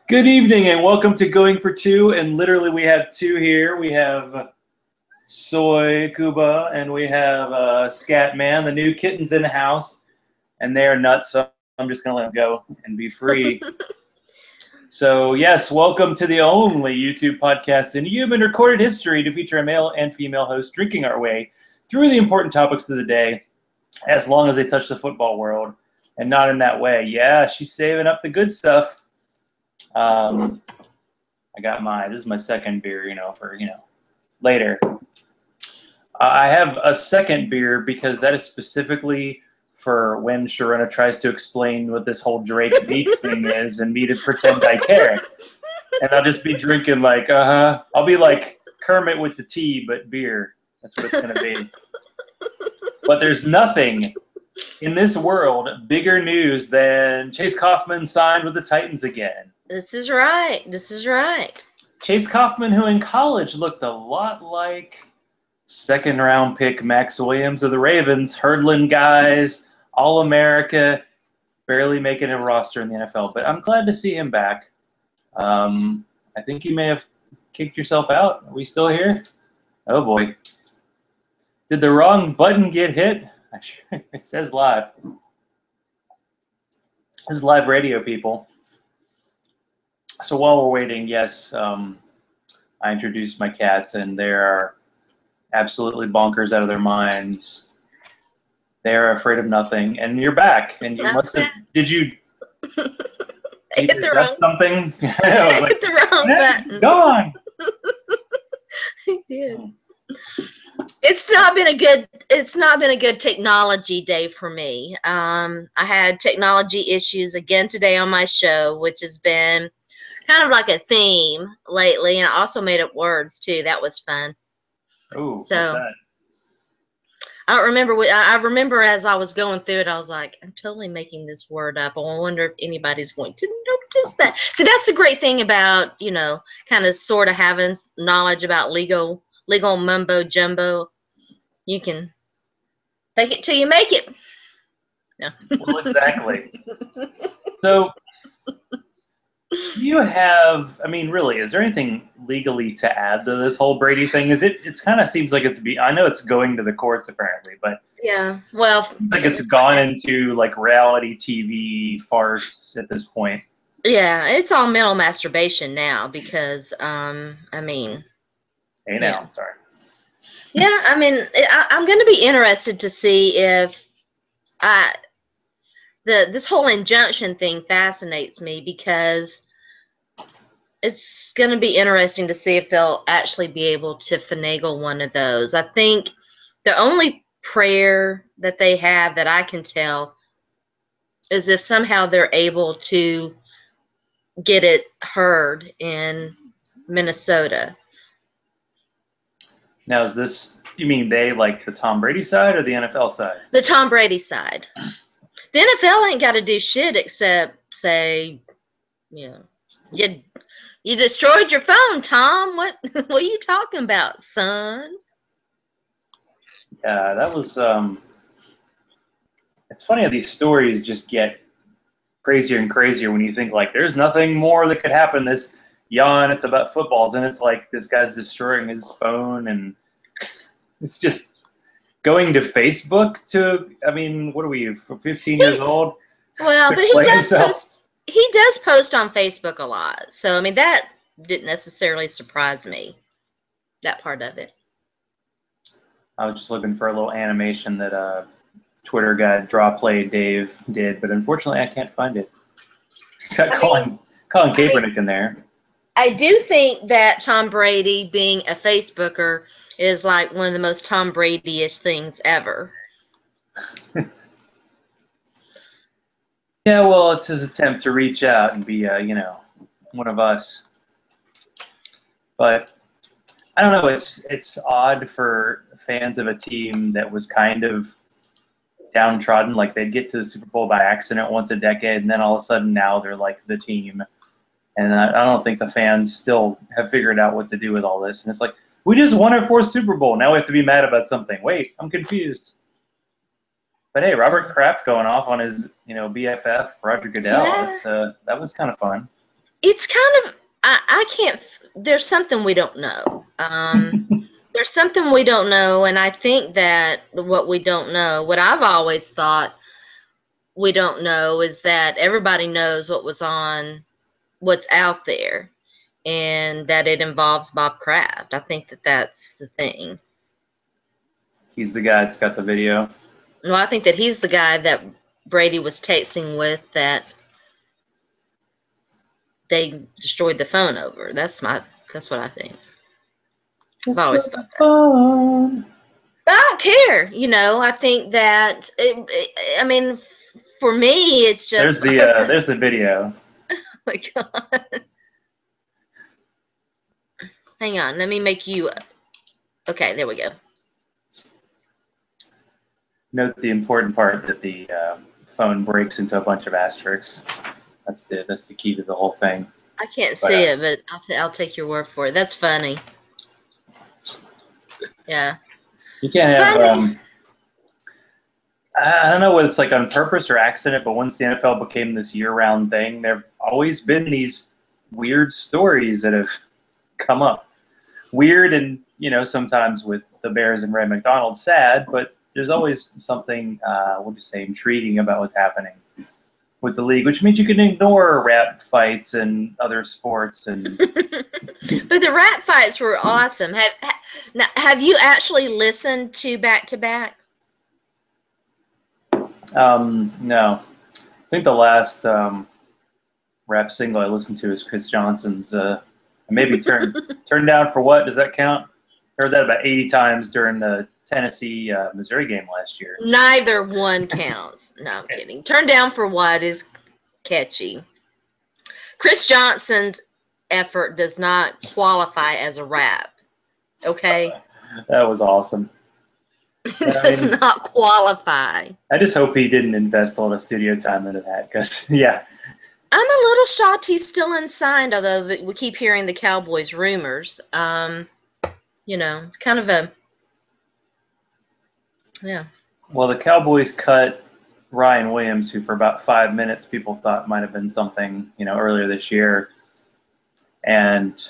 Good evening and welcome to Going for Two. And literally, we have two here. We have Soy Cuba and we have Scat Man. The new kitten's in the house, and they are nuts. So I'm just gonna let them go and be free. So yes, welcome to the only YouTube podcast in human recorded history to feature a male and female host drinking our way through the important topics of the day, as long as they touch the football world, and not in that way. Yeah, she's saving up the good stuff. I got this is my second beer, for later. I have a second beer because that is specifically for when Sharona tries to explain what this whole Drake Meek thing is and me to pretend I care. And I'll just be drinking like, I'll be like Kermit with the tea, but beer. That's what it's going to be. But there's nothing in this world bigger news than Chase Kaufman signed with the Titans again. This is right. This is right. Chase Kaufman, who in college looked a lot like second-round pick Max Williams of the Ravens, hurdling guys, All-America, barely making a roster in the NFL. But I'm glad to see him back. I think you may have kicked yourself out. Are we still here? Oh, boy. Did the wrong button get hit? It says live. This is live radio, people. So while we're waiting, yes, I introduced my cats, and they are absolutely bonkers out of their minds. They are afraid of nothing, and you're back. And you must have. Did you? I hit the wrong something. I hit the wrong button. Gone. I did. It's not been a good technology day for me. I had technology issues again today on my show, which has been kind of like a theme lately, and I also made up words too. That was fun. Oh, so what's that? I don't remember. I remember as I was going through it, I was like, I'm totally making this word up. I wonder if anybody's going to notice that. So that's the great thing about, kind of sort of having knowledge about legal mumbo jumbo. You can fake it till you make it. No. Well, exactly. So you have, really, is there anything legally to add to this whole Brady thing? It kind of seems like I know it's going to the courts apparently, but yeah, well, it seems like it's gone into like reality TV farce at this point. Yeah, it's all mental masturbation now because, Hey, now, I'm sorry. Yeah, I'm going to be interested to see if this whole injunction thing fascinates me because it's going to be interesting to see if they'll actually be able to finagle one of those. I think the only prayer that they have that I can tell is if somehow they're able to get it heard in Minnesota. Now, is this, you mean they like the Tom Brady side or the NFL side? The Tom Brady side. The NFL ain't got to do shit except say, you destroyed your phone, Tom. What are you talking about, son? Yeah, that was, it's funny how these stories just get crazier and crazier when you think like there's nothing more that could happen. It's about footballs, and it's like this guy's destroying his phone, and it's just going to Facebook what are we, 15 years old? Well, but he does post on Facebook a lot. So, that didn't necessarily surprise me, that part of it. I was just looking for a little animation that Twitter guy, Draw Play Dave, did, but unfortunately I can't find it. He's got Colin Kaepernick in there. I do think that Tom Brady being a Facebooker is like one of the most Tom Brady-ish things ever. Yeah, well, it's his attempt to reach out and be, one of us. But I don't know. It's odd for fans of a team that was kind of downtrodden. Like they'd get to the Super Bowl by accident once a decade, and then all of a sudden now they're like the team. And I don't think the fans still have figured out what to do with all this. And it's like, we just won our fourth Super Bowl. Now we have to be mad about something. Wait, I'm confused. But hey, Robert Kraft going off on his, BFF, Roger Goodell. Yeah. That was kind of fun. it's kind of, I can't, there's something we don't know. There's something we don't know, and I think that what we don't know, what I've always thought we don't know, is that everybody knows what's out there, and that it involves Bob Kraft. I think that that's the thing. He's the guy that's got the video. Well, I think that he's the guy that Brady was texting with that they destroyed the phone over. That's what I think. I've always thought that. But I don't care. I think that I mean, for me, it's just there's the video. Oh my God. Hang on, let me make you. Okay, there we go. Note the important part that the phone breaks into a bunch of asterisks. That's the key to the whole thing. I can't see it, but I'll take your word for it. That's funny. Yeah. You can't have. I don't know whether it's like on purpose or accident, but once the NFL became this year-round thing, there have always been these weird stories that have come up. Weird and, sometimes with the Bears and Ray McDonald, sad, but there's always something, intriguing about what's happening with the league, which means you can ignore rap fights and other sports. And But the rap fights were awesome. Have you actually listened to Back-to-Back? No. I think the last rap single I listened to is Chris Johnson's maybe Turn Down for What? Does that count? I heard that about 80 times during the Tennessee Missouri game last year. Neither one counts. No, I'm kidding. Turn Down for What is catchy. Chris Johnson's effort does not qualify as a rap. Okay? That was awesome. It does not qualify. I just hope he didn't invest a lot of studio time into that because, yeah. I'm a little shocked he's still unsigned, although we keep hearing the Cowboys rumors. Kind of a, yeah. Well, the Cowboys cut Ryan Williams, who for about 5 minutes people thought might have been something, earlier this year. And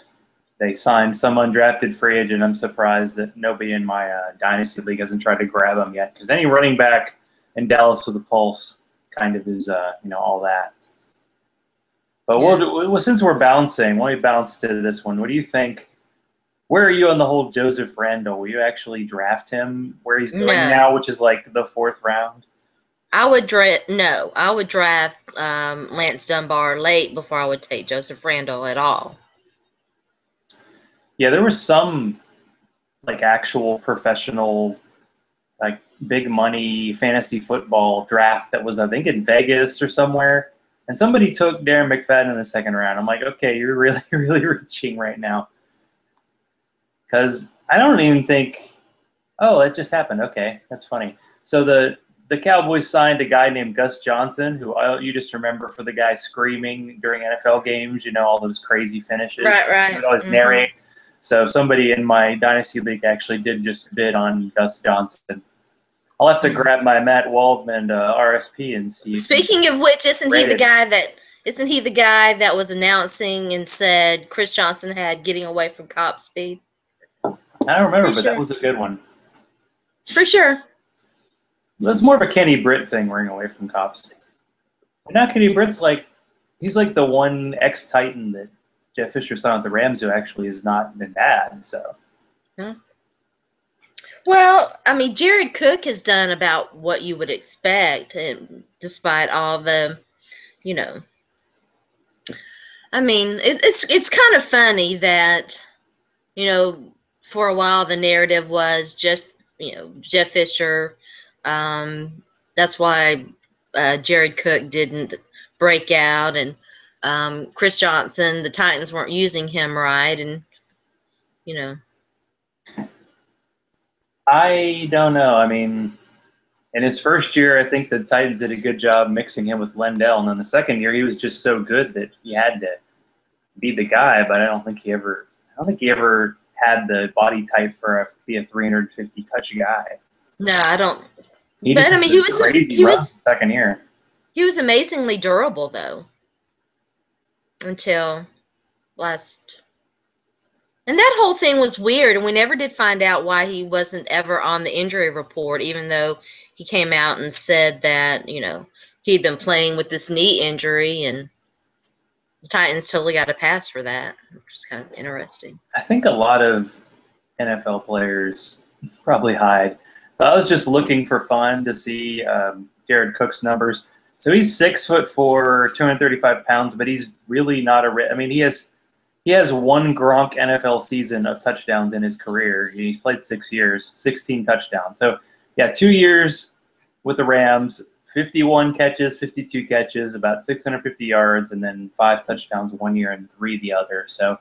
they signed some undrafted free agent. I'm surprised that nobody in my Dynasty League hasn't tried to grab him yet. Because any running back in Dallas with a pulse kind of is, all that. But yeah. Since we're bouncing, why don't we bounce to this one? What do you think? Where are you on the whole Joseph Randle? Will you actually draft him where he's going now, which is like the 4th round? I would draft Lance Dunbar late before I would take Joseph Randle at all. Yeah, there was some like actual professional, like big money fantasy football draft that was, I think, in Vegas or somewhere. And somebody took Darren McFadden in the 2nd round. I'm like, okay, you're really, really reaching right now. Because I don't even think, it just happened. Okay, that's funny. So the Cowboys signed a guy named Gus Johnson, who you just remember for the guy screaming during NFL games, all those crazy finishes. Right. He would always narrate. So somebody in my Dynasty League actually did just bid on Gus Johnson. I'll have to grab my Matt Waldman RSP and see. Speaking of which, isn't he the guy that was announcing and said Chris Johnson had getting away from cop speed? I don't remember, but that was a good one. For sure. It's more of a Kenny Britt thing, running away from cops. But now Kenny Britt's he's like the one ex-Titan that Jeff Fisher signed at the Rams who actually has not been bad. So. Yeah. Well, I mean, Jared Cook has done about what you would expect, and despite all the, I mean, it's kind of funny that, for a while the narrative was just, Jeff Fisher. That's why Jared Cook didn't break out, and Chris Johnson, the Titans weren't using him right, and I don't know. I mean, in his first year, I think the Titans did a good job mixing him with Lendell, and then the second year he was just so good that he had to be the guy. But I don't think he ever had the body type for be a 350 touch guy. No, I don't. He was second year. He was amazingly durable, though. until last. And that whole thing was weird, and we never did find out why he wasn't ever on the injury report, even though he came out and said that, you know, he'd been playing with this knee injury, and the Titans totally got a pass for that, which was kind of interesting. I think a lot of NFL players probably hide. I was just looking for fun to see Jared Cook's numbers. So he's 6'4", 235 pounds, but he's really not a. I mean, he has one Gronk NFL season of touchdowns in his career. He's played 6 years, 16 touchdowns. So yeah, 2 years with the Rams, 51 catches, 52 catches, about 650 yards, and then 5 touchdowns 1 year and 3 the other. So,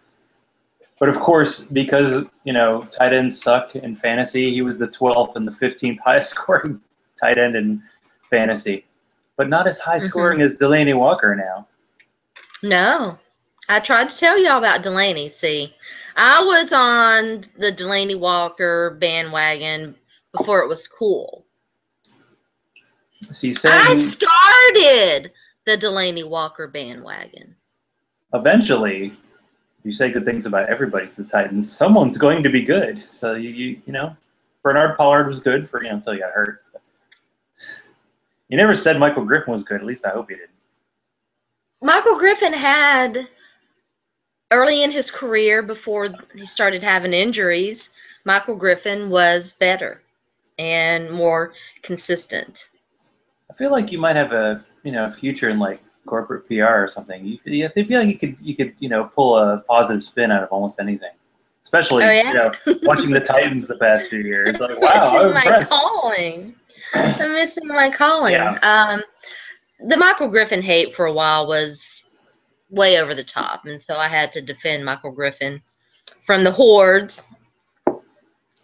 but of course, because, you know, tight ends suck in fantasy, he was the 12th and the 15th highest scoring tight end in fantasy. But not as high scoring as Delaney Walker now. No. I tried to tell y'all about Delaney. See, I was on the Delaney Walker bandwagon before it was cool. So you said I started the Delaney Walker bandwagon. Eventually, you say good things about everybody for the Titans. Someone's going to be good. So you know, Bernard Pollard was good for, you know, until he got hurt. You never said Michael Griffin was good. At least I hope you did. Michael Griffin had, early in his career, before he started having injuries, Michael Griffin was better and more consistent. I feel like you might have a, you know, future in like corporate PR or something. I feel like you could you know, pull a positive spin out of almost anything. Especially, you know, watching the Titans the past few years. Like, wow, I'm impressed. I'm missing my calling. Yeah. The Michael Griffin hate for a while was way over the top, and so I had to defend Michael Griffin from the hordes,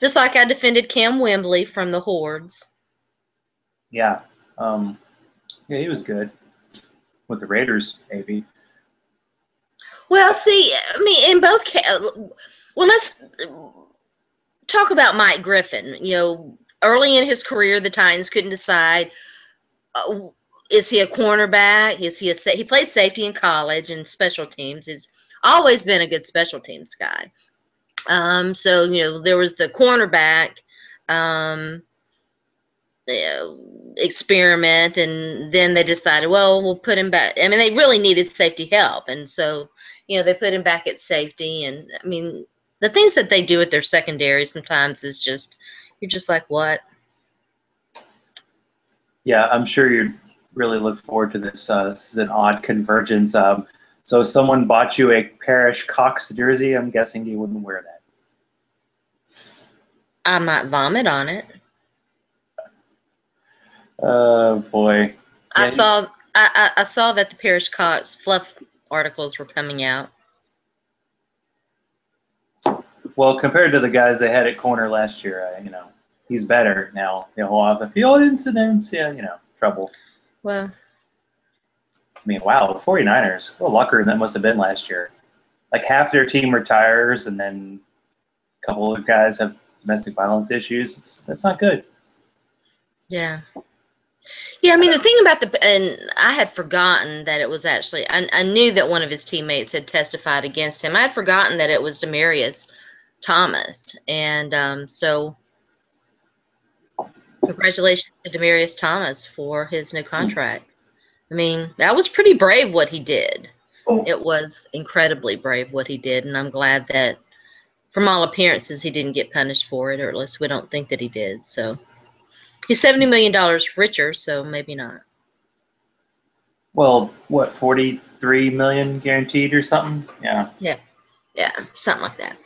just like I defended Cam Wembley from the hordes. Yeah. Yeah, he was good with the Raiders, maybe. Well, see, I mean, in both cases, well, let's talk about Mike Griffin. You know, early in his career, the Titans couldn't decide, is he a cornerback? Is he he played safety in college and special teams. He's always been a good special teams guy. So, you know, there was the cornerback experiment, and then they decided, well, we'll put him back. I mean, they really needed safety help, and so, you know, they put him back at safety. And I mean, the things that they do with their secondary sometimes is just, you're just like, what? Yeah, I'm sure you really look forward to this. This is an odd convergence. So if someone bought you a Parrish Cox jersey, I'm guessing you wouldn't wear that. I might vomit on it. Oh boy! I saw that the Parrish Cox fluff articles were coming out. Well, compared to the guys they had at corner last year, you know, he's better now. You know, off the field incidents, yeah, you know, trouble. Well, I mean, wow, the 49ers, what a locker that must have been last year. Like half their team retires, and then a couple of guys have domestic violence issues. That's not good. Yeah. Yeah, I mean, the thing about and I had forgotten that it was actually, I knew that one of his teammates had testified against him. I had forgotten that it was Demaryius Thomas. And so congratulations to Demaryius Thomas for his new contract. I mean, that was pretty brave what he did. It was incredibly brave what he did, and I'm glad that, from all appearances, he didn't get punished for it, or at least we don't think that he did. So he's $70 million richer, so maybe not. Well, what, 43 million guaranteed or something? Yeah. Yeah, something like that.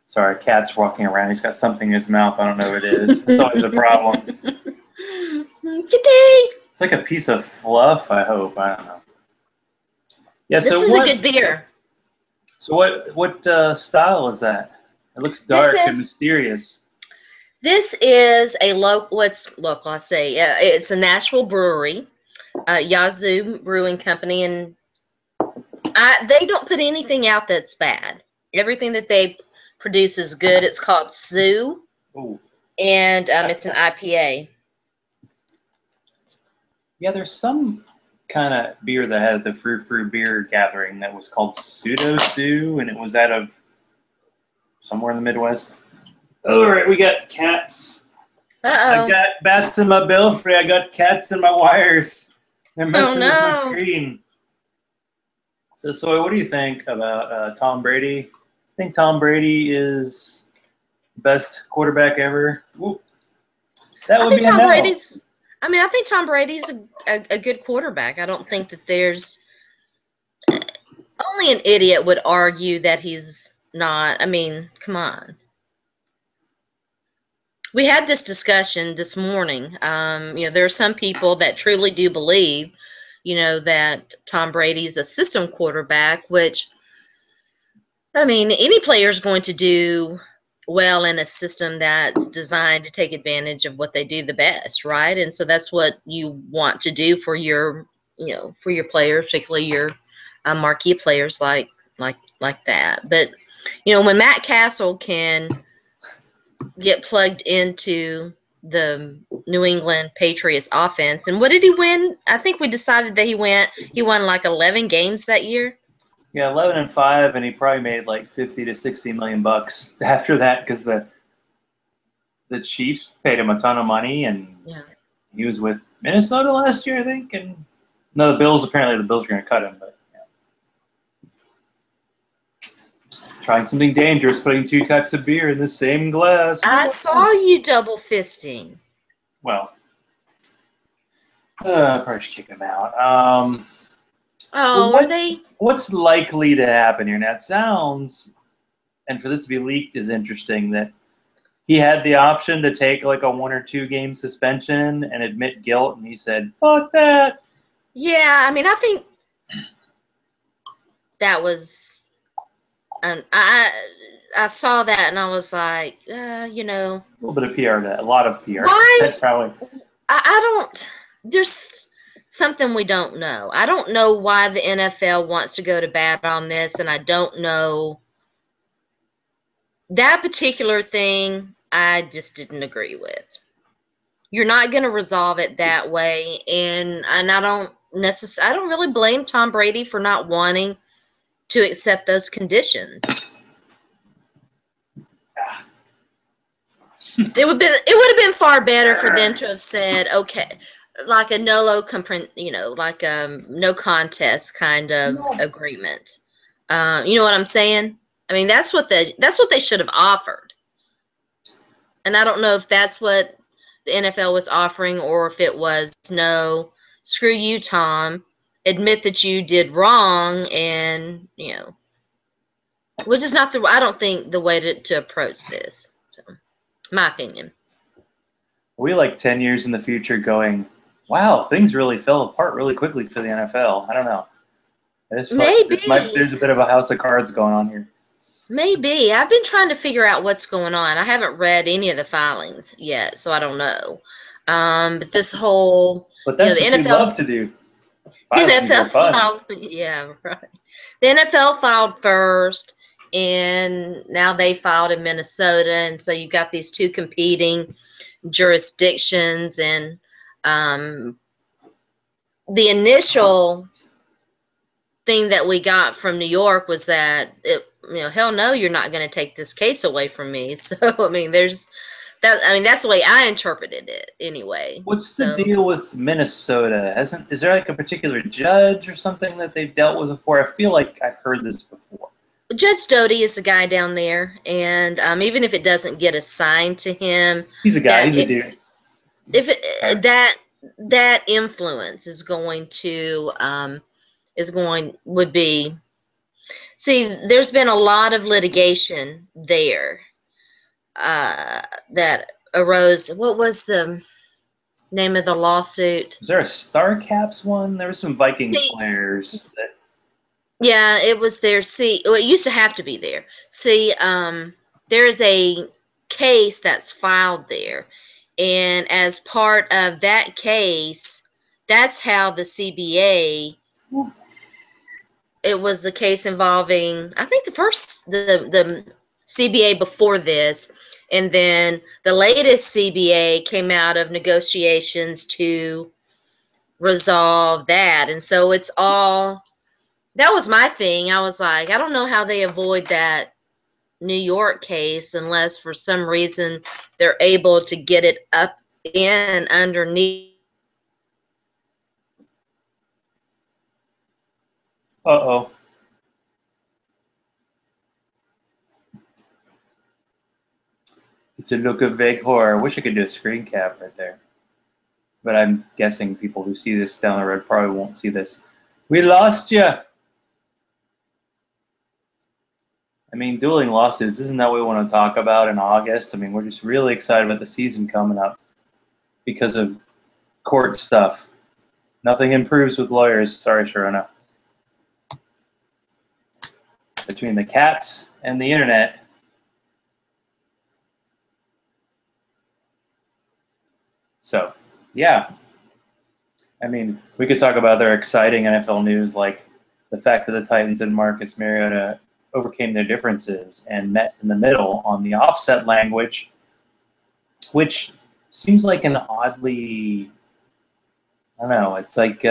Sorry, cat's walking around. He's got something in his mouth. I don't know what it is. It's always a problem. Kitty! It's like a piece of fluff, I hope. I don't know. Yeah, this is a good beer. So what style is that? It looks dark and mysterious. This is a local, I say, it's a Nashville brewery, Yazoo Brewing Company, and they don't put anything out that's bad. Everything that they produce is good. It's called Zoo, and it's an IPA. Yeah, there's some kind of beer that had the frou beer gathering that was called Pseudo Sue, and it was out of somewhere in the Midwest. All right, we got cats. I got bats in my belfry. I got cats in my wires. They're messing with my screen. So, Soy, what do you think about Tom Brady? I think Tom Brady is best quarterback ever. Ooh. That would be a no. I think Tom Brady's a good quarterback. I don't think that there's only an idiot would argue that he's not. I mean, come on. We had this discussion this morning. There are some people that truly do believe, that Tom Brady's a system quarterback, which, I mean, any player is going to do well in a system that's designed to take advantage of what they do the best, right? And so that's what you want to do for your, for your players, particularly your marquee players like that. But, when Matt Castle can get plugged into the New England Patriots offense, and what did he win? I think we decided that he won like 11 games that year. Yeah, 11-5, and he probably made like 50 to 60 million bucks after that because the Chiefs paid him a ton of money, and he was with Minnesota last year, I think. And no, the Bills. Apparently, the Bills are going to cut him, but trying something dangerous, putting two types of beer in the same glass. I saw you double fisting. Well, probably should kick him out. What's likely to happen here? Now, it sounds, and for this to be leaked is interesting, that he had the option to take like a 1 or 2 game suspension and admit guilt, and he said, fuck that. Yeah, I mean, I think that was, I saw that and I was like, A little bit of PR, a lot of PR. Why? That's probably. There's something we don't know. I don't know why the NFL wants to go to bat on this, and I don't know that particular thing. I just didn't agree with. You're not going to resolve it that way, and I don't really blame Tom Brady for not wanting to accept those conditions. It would have been far better for them to have said, okay, like a no contest kind of agreement. You know what I'm saying? I mean, that's what they should have offered. And I don't know if that's what the NFL was offering or if it was, no, screw you, Tom. Admit that you did wrong, and which is not I don't think the way to approach this. So, my opinion. We like 10 years in the future going, wow, things really fell apart really quickly for the NFL. I don't know. Maybe. There's a bit of a house of cards going on here. Maybe. I've been trying to figure out what's going on. I haven't read any of the filings yet, so I don't know. But this whole... But that's what you love to do. The NFL filed, yeah, right. The NFL filed first, and now they filed in Minnesota, and so you've got these two competing jurisdictions, and the initial thing that we got from New York was that hell no, you're not going to take this case away from me. So I mean, that's the way I interpreted it anyway. What's the deal with Minnesota? Is there like a particular judge or something that they've dealt with before? I feel like I've heard this before. Judge Doty is the guy down there, and even if it doesn't get assigned to him, he's a guy. He's a dude. If that influence is going to would be. See, there's been a lot of litigation there that arose. What was the name of the lawsuit? Was there a Star Caps one? There were some Vikings players. Yeah, it was there. See, it used to have to be there. See, there's a case that's filed there. And as part of that case, that's how the CBA... It was a case involving, I think, the CBA before this, and then the latest CBA came out of negotiations to resolve that. And so it's all, that was my thing. I was like, I don't know how they avoid that New York case unless for some reason they're able to get it up in underneath. Uh-oh. It's a look of vague horror. I wish I could do a screen cap right there. But I'm guessing people who see this down the road probably won't see this. We lost you! I mean, dueling lawsuits, isn't that what we want to talk about in August? I mean, we're just really excited about the season coming up because of court stuff. Nothing improves with lawyers. Sorry, Sharona. Between the cats and the internet. So, yeah. I mean, we could talk about other exciting NFL news, like the fact that the Titans and Marcus Mariota overcame their differences and met in the middle on the offset language, which seems like an oddly, I don't know, it's like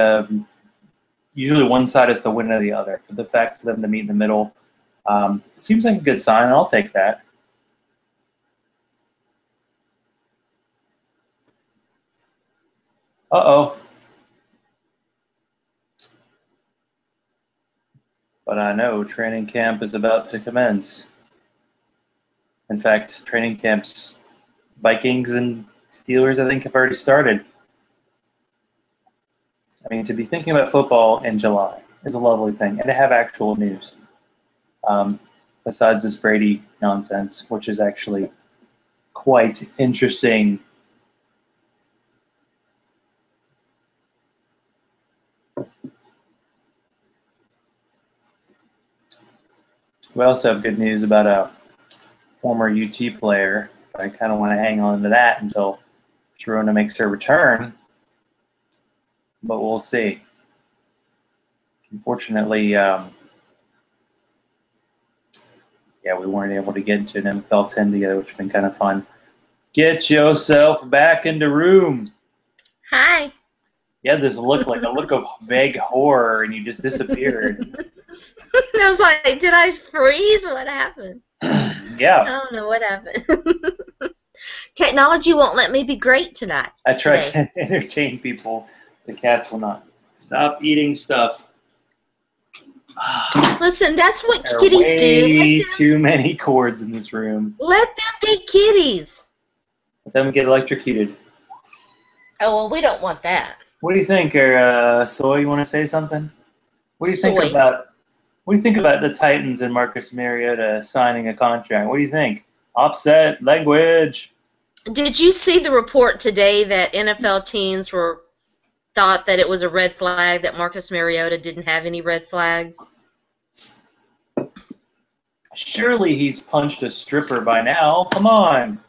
usually one side is the win of the other. For the fact for them to meet in the middle, it seems like a good sign, and I'll take that. Uh-oh. But I know training camp is about to commence. In fact, training camps, Vikings and Steelers, I think, have already started. I mean, to be thinking about football in July is a lovely thing, and to have actual news. Besides this Brady nonsense, which is actually quite interesting. We also have good news about a former UT player. I kind of want to hang on to that until Sharona makes her return, but we'll see. Unfortunately, we weren't able to get into an NFL 10 together, which has been kind of fun. Get yourself back in the room. Hi. You had this look like a look of vague horror, and you just disappeared. I was like, did I freeze? What happened? Yeah. I don't know what happened. Technology won't let me be great tonight. I tried to entertain people. The cats will not stop eating stuff. Listen, that's what There are kitties do. way too many cords in this room. Let them be kitties. Let them get electrocuted. Oh, well, we don't want that. What do you think, Soy? You want to say something? What do you think Soy. about? What do you think about the Titans and Marcus Mariota signing a contract? What do you think? Offset language. Did you see the report today that NFL teams thought that it was a red flag that Marcus Mariota didn't have any red flags? Surely he's punched a stripper by now. Come on.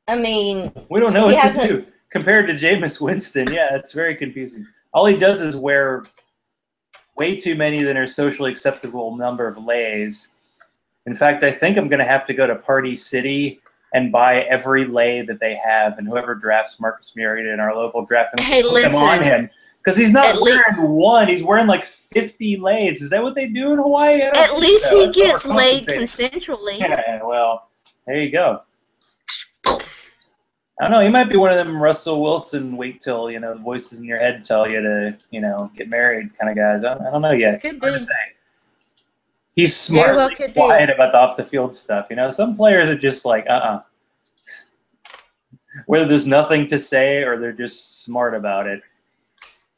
I mean, we don't know what to do. Compared to Jameis Winston, yeah, it's very confusing. All he does is wear way too many than are socially acceptable number of lays. In fact, I think I'm going to have to go to Party City and buy every lay that they have, and whoever drafts Marcus Mariota in our local draft, and put them on him. Because he's not wearing one, he's wearing like 50 lays. Is that what they do in Hawaii? At least he gets laid consensually. Yeah, well, there you go. I don't know. He might be one of them Russell Wilson, wait till, the voices in your head tell you to, get married kind of guys. I don't know yet. Could be. He's smartly quiet about the off-the-field stuff. Some players are just like, whether there's nothing to say or they're just smart about it.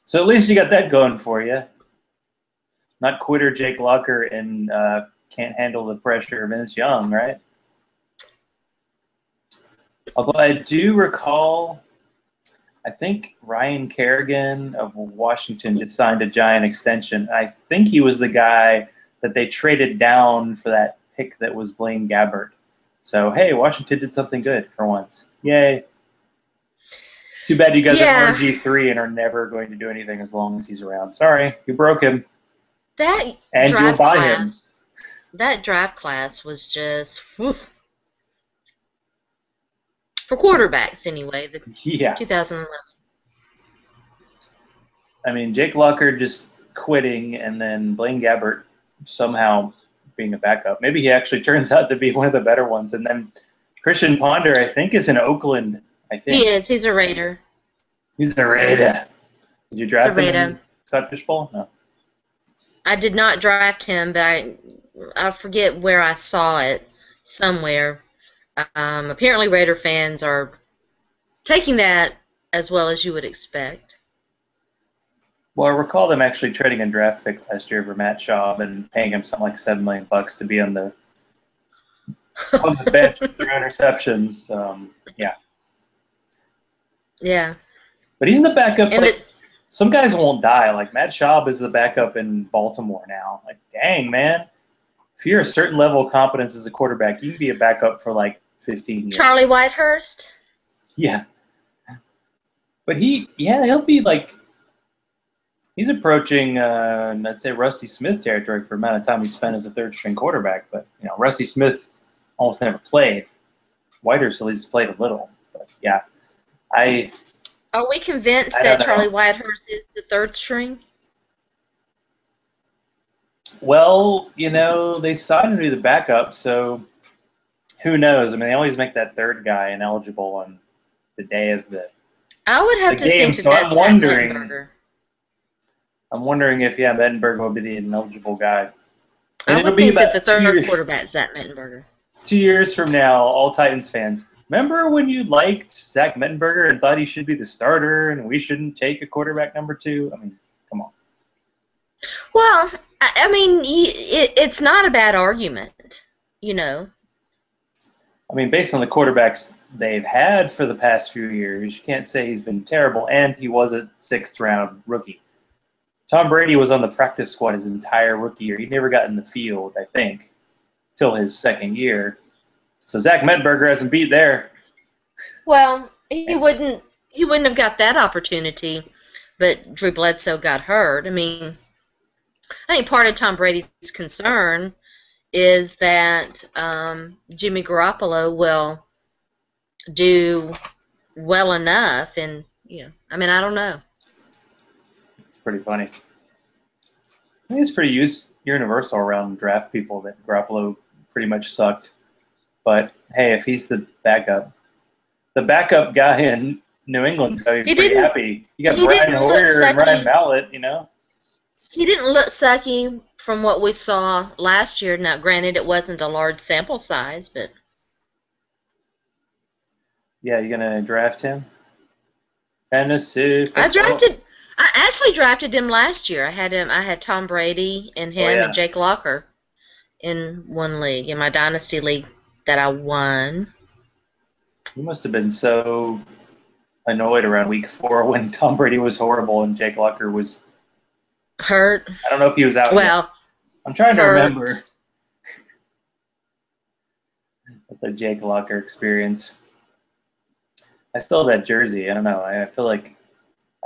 So at least you got that going for you. Not quitter Jake Locker and can't handle the pressure of Vince Young, right? Although I do recall, I think Ryan Kerrigan of Washington just signed a giant extension. I think he was the guy that they traded down for that pick that was Blaine Gabbert. So, hey, Washington did something good for once. Yay. Too bad you guys are RG3 and are never going to do anything as long as he's around. Sorry, you broke him. That draft class was just woof. For quarterbacks, anyway. 2011. I mean, Jake Locker just quitting and then Blaine Gabbert somehow being a backup. Maybe he actually turns out to be one of the better ones. And then Christian Ponder, I think, is in Oakland. I think He is. He's a Raider. he's a Raider. Did you draft him in Scott Fishbowl? No. I did not draft him, but I forget where I saw it somewhere. Apparently, Raider fans are taking that as well as you would expect. Well, I recall them actually trading a draft pick last year for Matt Schaub and paying him something like $7 million to be on the bench with 3 interceptions. Yeah. Yeah. But he's the backup. Some guys won't die. Like Matt Schaub is the backup in Baltimore now. Like, dang, man. If you're a certain level of competence as a quarterback, you can be a backup for like 15 years. Charlie Whitehurst? Yeah. But he'll be like, he's approaching, let's say, Rusty Smith territory for the amount of time he spent as a third-string quarterback. But, Rusty Smith almost never played. Whitehurst at least played a little. But, yeah. Are we convinced that Charlie Whitehurst is the third string? Well, they signed him to be the backup, so who knows? I mean, they always make that third guy ineligible on the day of the I would have to game. think So that's I'm wondering if Mettenberger will be the ineligible guy. And I would think that the third quarterback is Zach Mettenberger. 2 years from now, all Titans fans, remember when you liked Zach Mettenberger and thought he should be the starter and we shouldn't take a quarterback number 2? I mean, come on. Well, I mean, it's not a bad argument, I mean, based on the quarterbacks they've had for the past few years, you can't say he's been terrible, and he was a 6th-round rookie. Tom Brady was on the practice squad his entire rookie year. He never got in the field, I think, till his second year. So Zach Mettenberger hasn't beat there. Well, he wouldn't have got that opportunity, but Drew Bledsoe got hurt. I mean, I think part of Tom Brady's concern is that Jimmy Garoppolo will do well enough, and I mean, I don't know. It's pretty funny. I think it's pretty universal around draft people that Garoppolo pretty much sucked. But hey, if he's the backup guy in New England's gonna be pretty happy. You got Brian Hoyer and Ryan Mallett, He didn't look sucky from what we saw last year. Now, granted, it wasn't a large sample size, but yeah, you gonna draft him? Tennessee. I actually drafted him last year. I had Tom Brady and him and Jake Locker in one league, in my dynasty league that I won. You must have been so annoyed around week 4 when Tom Brady was horrible and Jake Locker was hurt. I don't know if he was out. Well, yet. I'm trying to remember the Jake Locker experience. I still have that jersey. I don't know. I feel like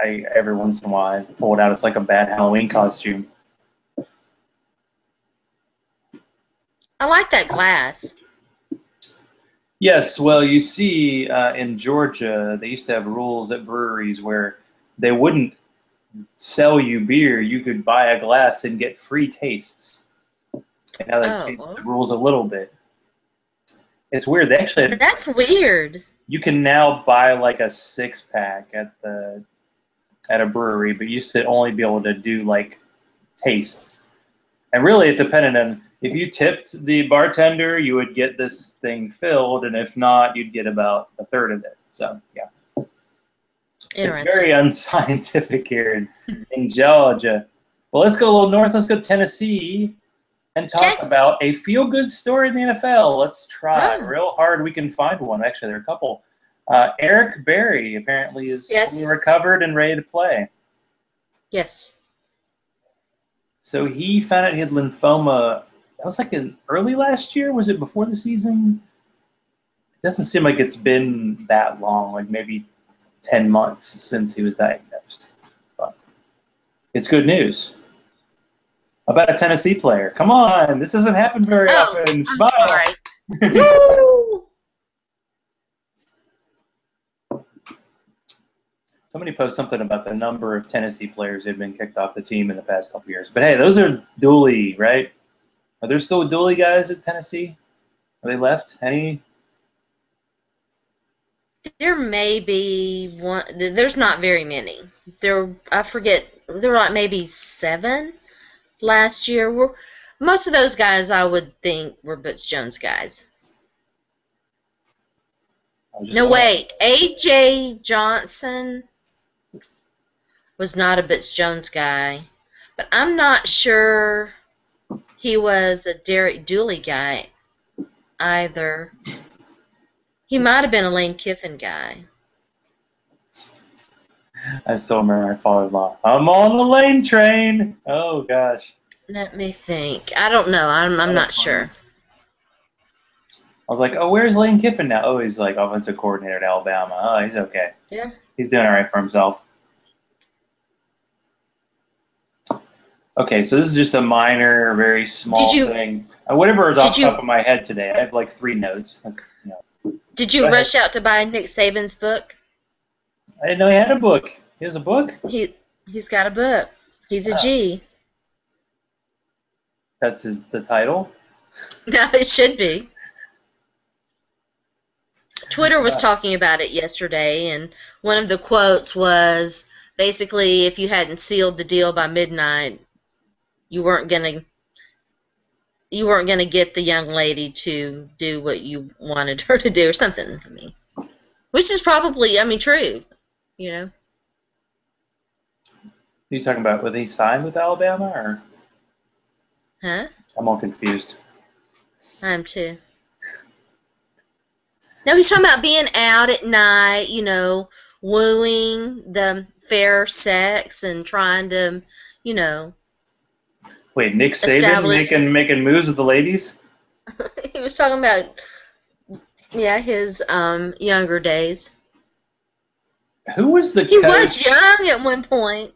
every once in a while I pull it out. It's like a bad Halloween costume. I like that glass. Yes, well, you see, in Georgia, they used to have rules at breweries where they wouldn't sell you beer. You could buy a glass and get free tastes. And now they've changed the rules a little bit. It's weird. They actually That's weird. You can now buy like a 6-pack at a brewery, but you used to only be able to do like tastes. And really, it depended on if you tipped the bartender, you would get this thing filled, and if not, you'd get about a third of it. So, yeah. It's very unscientific here in Georgia. Well, let's go a little north. Let's go to Tennessee and talk about a feel-good story in the NFL. Let's try real hard. We can find one. Actually, there are a couple. Eric Berry apparently is fully recovered and ready to play. Yes. So he found out he had lymphoma. That was like in early last year. Was it before the season? It doesn't seem like it's been that long, like maybe 10 months since he was diagnosed. But it's good news about a Tennessee player. Come on, this doesn't happen very often. Smile. Sorry. Woo! Somebody posted something about the number of Tennessee players who had been kicked off the team in the past couple years. But hey, those are Dooley, right? Are there still Dooley guys at Tennessee? Are they left? Any? There may be one. There's not very many. I forget. There were like maybe 7 last year. Most of those guys I would think were Butch Jones guys. No, wait. A.J. Johnson was not a Butch Jones guy, but I'm not sure he was a Derek Dooley guy either. He might have been a Lane Kiffin guy. I still remember my father-in-law. I'm on the Lane train. Oh, gosh. Let me think. I don't know. I'm not sure. I was like, oh, where's Lane Kiffin now? Oh, he's like offensive coordinator at Alabama. Oh, he's okay. Yeah. He's doing all right for himself. Okay, so this is just a minor, very small thing. Whatever is off the top of my head today. I have like 3 notes. Did you rush out to buy Nick Saban's book? I didn't know he had a book. He has a book? He's got a book. He's a G. That's the title? No, it should be. Twitter was talking about it yesterday, and one of the quotes was basically, if you hadn't sealed the deal by midnight, you weren't gonna get the young lady to do what you wanted her to do, or something. I mean, which is probably, true. You know. Are you talking about whether he signed with Alabama or? Huh? I'm all confused. I am too. No, he's talking about being out at night, wooing the fair sex and trying to, Wait, Nick Saban making moves with the ladies? He was talking about, his younger days. Who was the coach? He was young at one point.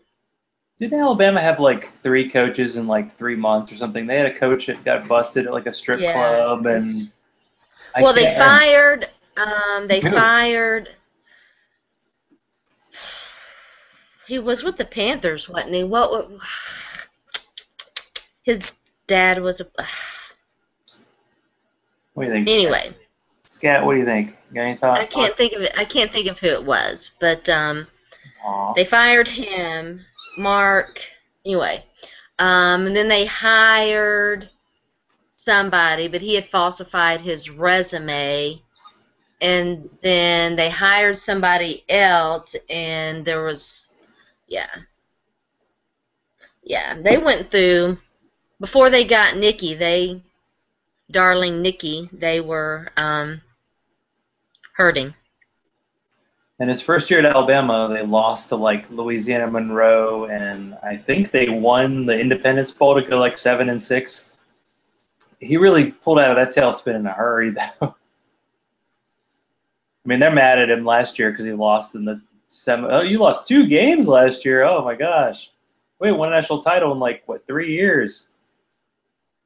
Didn't Alabama have like 3 coaches in like 3 months or something? They had a coach that got busted at like a strip club, and they fired. He was with the Panthers, wasn't he? What his dad was a. What do you think? Anyway, Scat, what do you think? You got any thoughts? I can't think of it. I can't think of who it was, but they fired him. Mark. Anyway, and then they hired somebody, but he had falsified his resume. And then they hired somebody else, and there was, they went through, before they got Nikki, darling Nikki, they were hurting. In his first year at Alabama, they lost to like Louisiana Monroe, and I think they won the Independence Bowl to go like 7-6. He really pulled out of that tailspin in a hurry, though. I mean, they're mad at him last year because he lost in the Oh, you lost 2 games last year. Oh my gosh! Wait, won a national title in like 3 years?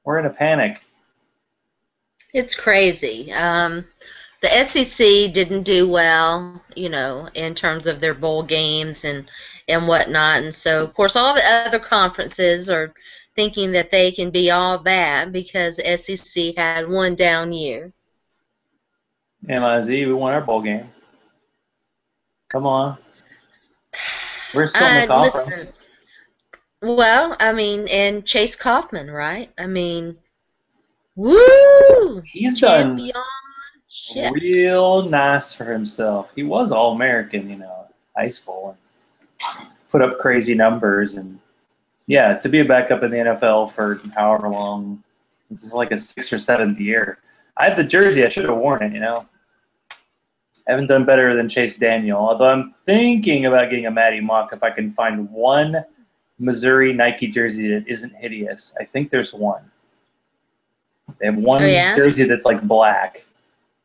We're in a panic. It's crazy. The SEC didn't do well, in terms of their bowl games and whatnot, and so of course all the other conferences are thinking that they can be all that because the SEC had one down year. MIZ, we won our bowl game. Come on. We're still in the conference. Listen, well, and Chase Kaufman, right? Woo! He's done real nice for himself. He was All-American, high school, and put up crazy numbers. And, to be a backup in the NFL for however long, this is like a 6th or 7th year. I had the jersey. I should have worn it, I haven't done better than Chase Daniel, although I'm thinking about getting a Matty Mock if I can find one Missouri Nike jersey that isn't hideous. I think there's one. They have one jersey that's like black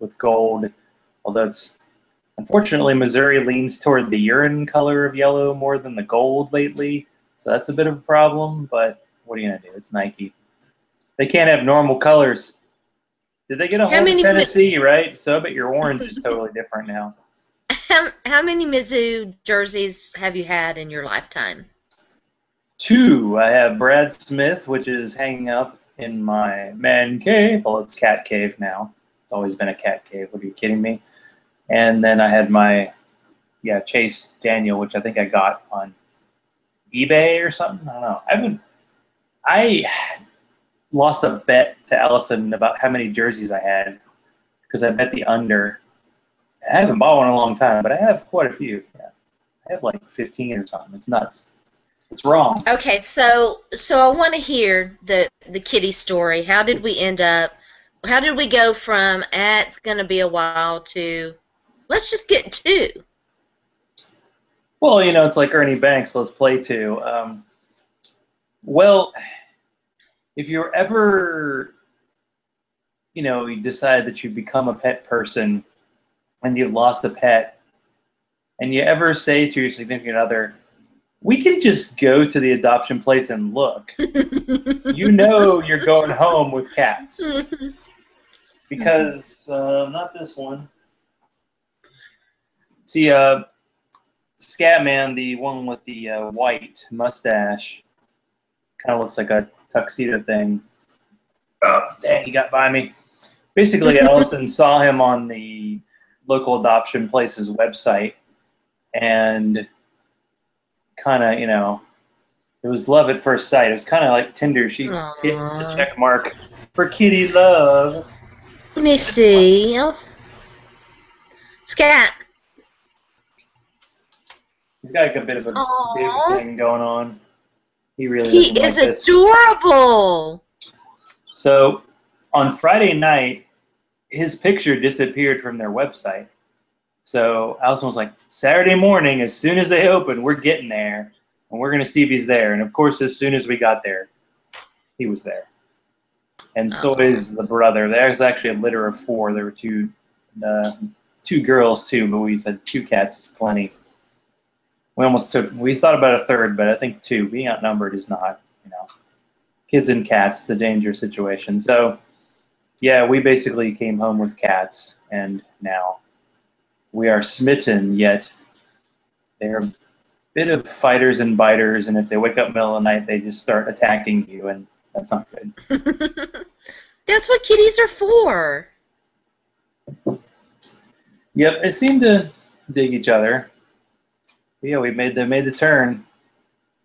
with gold, although it's unfortunately Missouri leans toward the urine color of yellow more than the gold lately, so that's a bit of a problem, but what are you going to do? It's Nike. They can't have normal colors. Did they get a hold of Tennessee, right? So I bet your orange is totally different now. how many Mizzou jerseys have you had in your lifetime? 2. I have Brad Smith, which is hanging up in my man cave. Well, it's cat cave now. It's always been a cat cave. What are you kidding me? And then I had my Chase Daniel, which I think I got on eBay or something. I don't know. I lost a bet to Allison about how many jerseys I had because I bet the under. I haven't bought one in a long time, but I have quite a few. Yeah. I have like 15 or something. It's nuts. It's wrong. Okay, so I want to hear the kitty story. How did we end up? How did we go from it's gonna be a while to let's just get 2? Well, it's like Ernie Banks. Let's play 2. Well, if you're ever, you decide that you become a pet person and you've lost a pet, and you ever say to your significant other, we can just go to the adoption place and look. You're going home with cats. Because, not this one. See, Scatman, the one with the white mustache, kind of looks like a tuxedo thing. Oh, dang, he got by me. Basically, Allison saw him on the local adoption place's website, and kind of, it was love at first sight. It was kind of like Tinder. She hit the check mark for kitty love. Let me see. Scat. He's got like a bit of a big thing going on. He really He doesn't is like this. Adorable. So on Friday night, his picture disappeared from their website. So Allison was like, Saturday morning, as soon as they open, we're getting there, and we're going to see if he's there. And, of course, as soon as we got there, he was there. And so is the brother. There's actually a litter of 4. There were 2 girls, too, but we said 2 cats is plenty. We thought about a third, but I think 2. Being outnumbered is not, kids and cats, the dangerous situation. So, yeah, we basically came home with cats, and now we are smitten, yet they're a bit of fighters and biters, and if they wake up in the middle of the night, they just start attacking you, and that's not good. That's what kitties are for. Yep, they seem to dig each other. But yeah, they made the turn.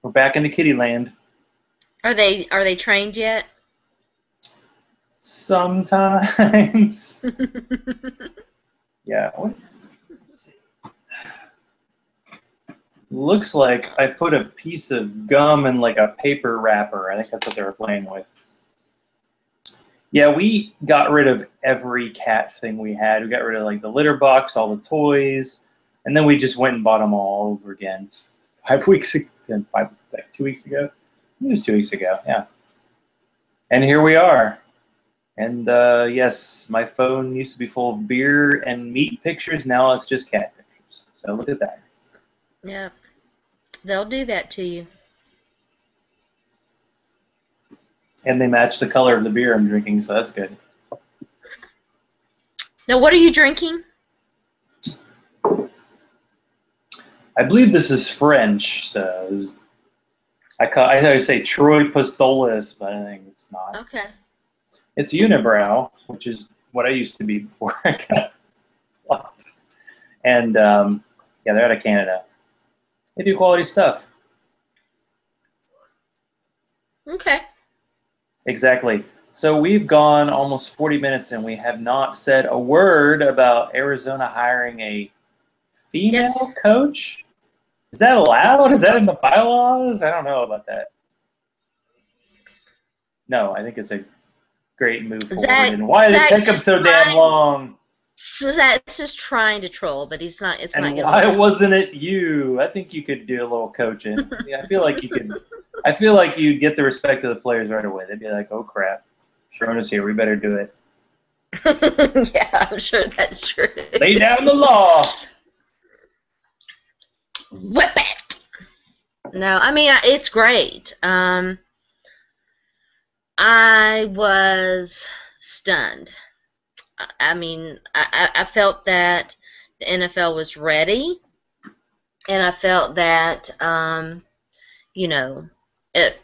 We're back into kitty land. Are they trained yet? Sometimes. Yeah. Looks like I put a piece of gum in like a paper wrapper. I think that's what they were playing with. Yeah, we got rid of every cat thing we had. We got rid of like the litter box, all the toys, and then we just went and bought them all over again. 2 weeks ago. I think it was 2 weeks ago, yeah. And here we are. And yes, my phone used to be full of beer and meat pictures. Now it's just cat pictures. So look at that. Yeah, they'll do that to you. And they match the color of the beer I'm drinking, so that's good. Now, what are you drinking? I believe this is French, so I always say Troy Pistoles, but I think it's not. Okay. It's Unibrow, which is what I used to be before I got locked. And yeah, they're out of Canada. They do quality stuff. Okay. Exactly. So we've gone almost 40 minutes and we have not said a word about Arizona hiring a female coach. Is that allowed? Is that in the bylaws? I don't know about that. No, I think it's a great move forward. And why did it take him so damn long? So that's just trying to troll, but he's not. It's not. Why wasn't it you? I think you could do a little coaching. Yeah, I feel like you could. I feel like you'd get the respect of the players right away. They'd be like, "Oh crap, Sharona's here. We better do it." Yeah, I'm sure that's true. Lay down the law. Whip it. No, I mean it's great. I was stunned. I mean, I felt that the NFL was ready, and I felt that you know, it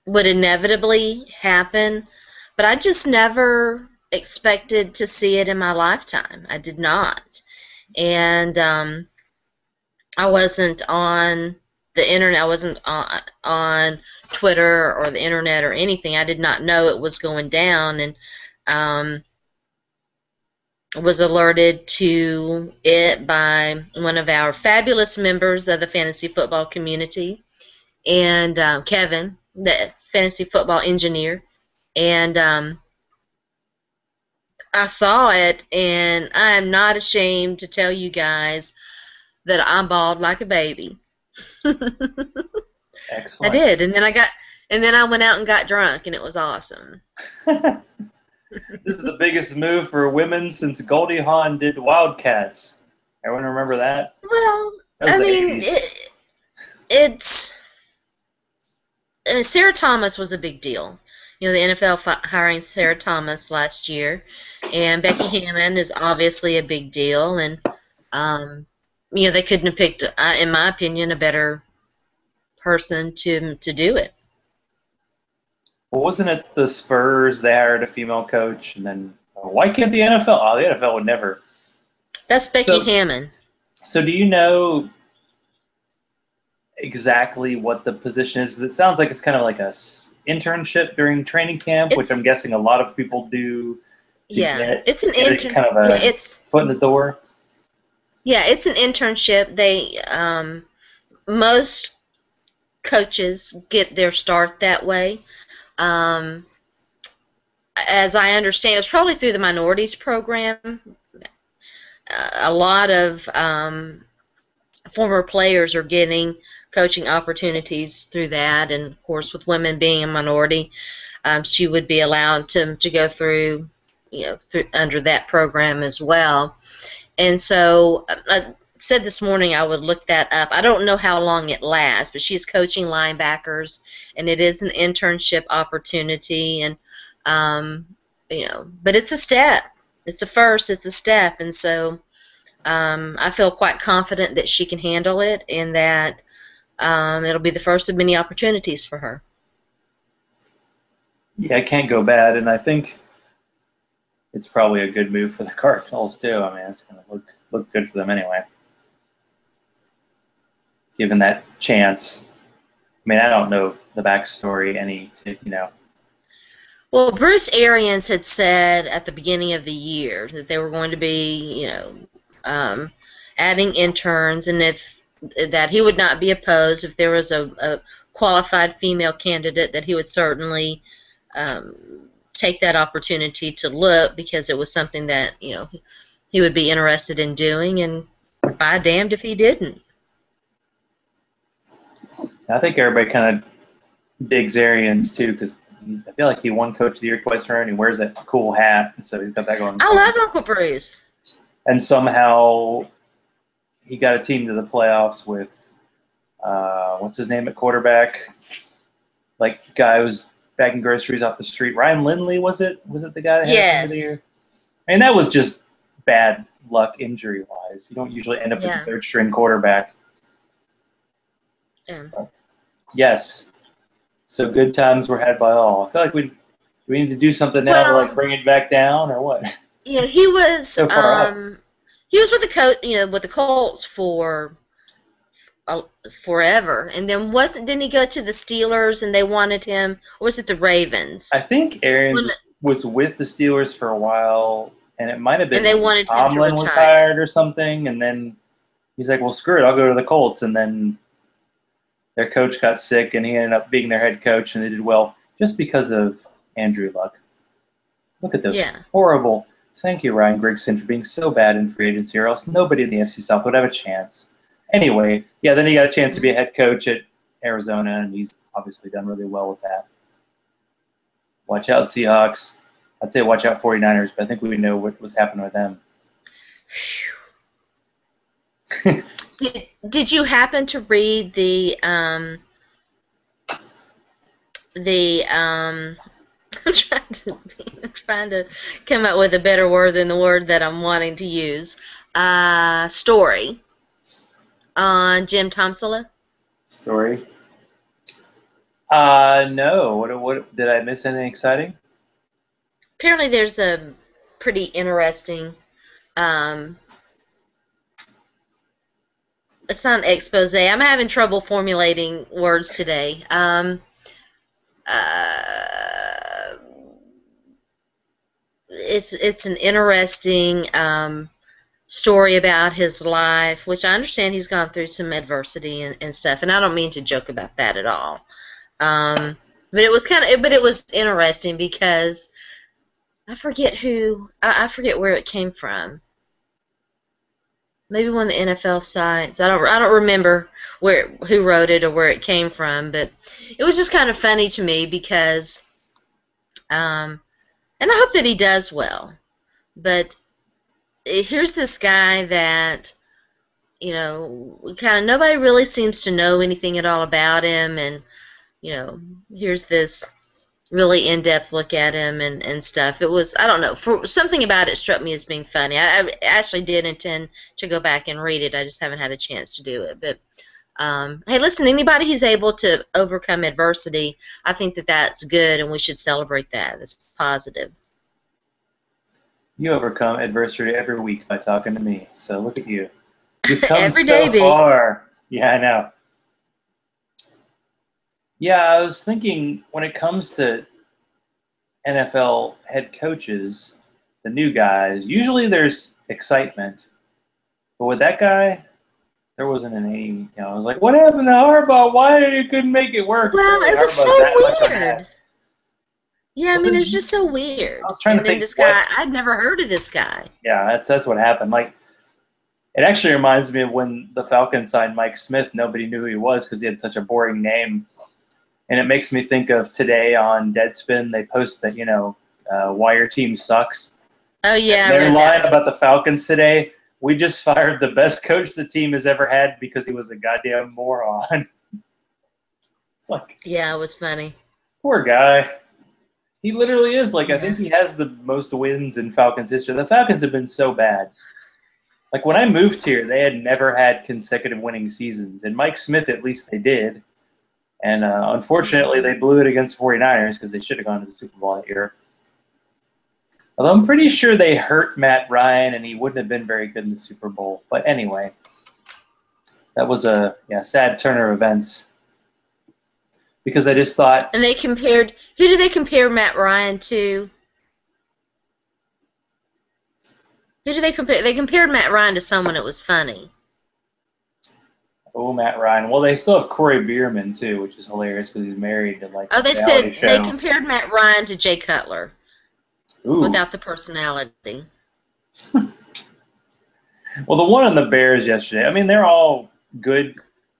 would inevitably happen, but I just never expected to see it in my lifetime. I did not. And I wasn't on the internet. I wasn't on Twitter or the internet or anything. I did not know it was going down, and was alerted to it by one of our fabulous members of the fantasy football community, and Kevin, the fantasy football engineer. And I saw it, and I am not ashamed to tell you guys that I bawled like a baby. Excellent. I did, and then I went out and got drunk, and it was awesome. This is the biggest move for women since Goldie Hawn did Wildcats. Everyone remember that? Well, That was I the mean, 80s. Sarah Thomas was a big deal. You know, the NFL hiring Sarah Thomas last year, and Becky Hammond is obviously a big deal, and you know, they couldn't have picked, in my opinion, a better person to do it. Well, wasn't it the Spurs? They hired a female coach, and then why can't the NFL? Oh, the NFL would never. That's Becky Hammond. So do you know exactly what the position is? It sounds like it's kind of like a internship during training camp, which I'm guessing a lot of people do. It's an internship. Kind of a foot in the door. Yeah, it's an internship. They most coaches get their start that way. As I understand, it was probably through the minorities program. A lot of former players are getting coaching opportunities through that, and of course, with women being a minority, she would be allowed to go through, under that program as well. And so I said this morning I would look that up. I don't know how long it lasts, but she's coaching linebackers, and it is an internship opportunity, and but it's a step. It's a first. It's a step, and so I feel quite confident that she can handle it, and that it'll be the first of many opportunities for her. Yeah, it can't go bad, and I think it's probably a good move for the Cardinals too. I mean, it's going to look good for them anyway, given that chance. I mean, I don't know the backstory Well, Bruce Arians had said at the beginning of the year that they were going to be, adding interns, and that he would not be opposed if there was a qualified female candidate, that he would certainly take that opportunity to look, because it was something that he would be interested in doing, and by damned if he didn't. I think everybody kind of digs Arians too, because I feel like he won Coach of the Year twice around. He wears that cool hat, and so he's got that going. I love Uncle Bruce. And somehow he got a team to the playoffs with what's his name at quarterback? Like guy who's bagging groceries off the street. Ryan Lindley, was it? Was it the guy that had him of the year? I mean, that was just bad luck injury-wise. You don't usually end up with a third-string quarterback. Yeah. Yes. So good times were had by all. I feel like we need to do something now to bring it back down, or what? Yeah, he was so far up. He was with the Colts for forever, and then didn't he go to the Steelers and they wanted him, or was it the Ravens? I think Arians was with the Steelers for a while, and it might have been, and they wanted Tomlin him to was hired or something, and then he's like, well, screw it, I'll go to the Colts, and then their coach got sick, and he ended up being their head coach, and they did well just because of Andrew Luck. Look at those horrible. Thank you, Ryan Grigson, for being so bad in free agency, or else nobody in the FC South would have a chance. Anyway, then he got a chance to be a head coach at Arizona, and he's obviously done really well with that. Watch out, Seahawks. I'd say watch out, 49ers, but I think we know what's happening with them. Did you happen to read the I'm trying trying to come up with a better word than the word that I'm wanting to use. Story on Jim Tomsula. Story. No. What did I miss anything exciting? Apparently, there's a pretty interesting. It's not an expose. I'm having trouble formulating words today. It's an interesting story about his life, which I understand he's gone through some adversity and stuff, and I don't mean to joke about that at all. But it was interesting because I forget where it came from. Maybe one of the NFL sites. I don't remember who wrote it or where it came from, but it was just kind of funny to me because, and I hope that he does well. But here's this guy that, kind of nobody really seems to know anything at all about him, and here's this really in-depth look at him and stuff. It was, I don't know, for something about it struck me as being funny. I actually did intend to go back and read it. I just haven't had a chance to do it. But hey, listen, anybody who's able to overcome adversity, I think that that's good, and we should celebrate that. That's positive. You overcome adversity every week by talking to me. So look at you. You've come Every day, so far. Yeah, I know. Yeah, I was thinking when it comes to NFL head coaches, the new guys, usually there's excitement. But with that guy, there wasn't any, I was like, what happened to Harbaugh? Why you couldn't make it work? Well, it was so weird. Yeah, I mean, it was just so weird. I was trying to think. This guy, I'd never heard of this guy. Yeah, that's what happened. Like, it actually reminds me of when the Falcons signed Mike Smith. Nobody knew who he was because he had such a boring name. And it makes me think of today on Deadspin. They post that, why your team sucks. Oh, yeah. Their line about the Falcons today, we just fired the best coach the team has ever had because he was a goddamn moron. It's like, yeah, it was funny. Poor guy. He literally is. Like, I think he has the most wins in Falcons history. The Falcons have been so bad. Like, when I moved here, they had never had consecutive winning seasons. And Mike Smith, at least they did. And unfortunately, they blew it against 49ers because they should have gone to the Super Bowl that year. Although I'm pretty sure they hurt Matt Ryan, and he wouldn't have been very good in the Super Bowl. But anyway, that was a sad turn of events. Because I just thought... And they compared... Who did they compare Matt Ryan to? Who did they compare? They compared Matt Ryan to someone that was funny. Oh, Matt Ryan. Well, they still have Corey Bierman, too, which is hilarious because he's married to, like, they said show. They compared Matt Ryan to Jay Cutler. Ooh. Without the personality. Well, the one on the Bears yesterday, I mean, they're all good.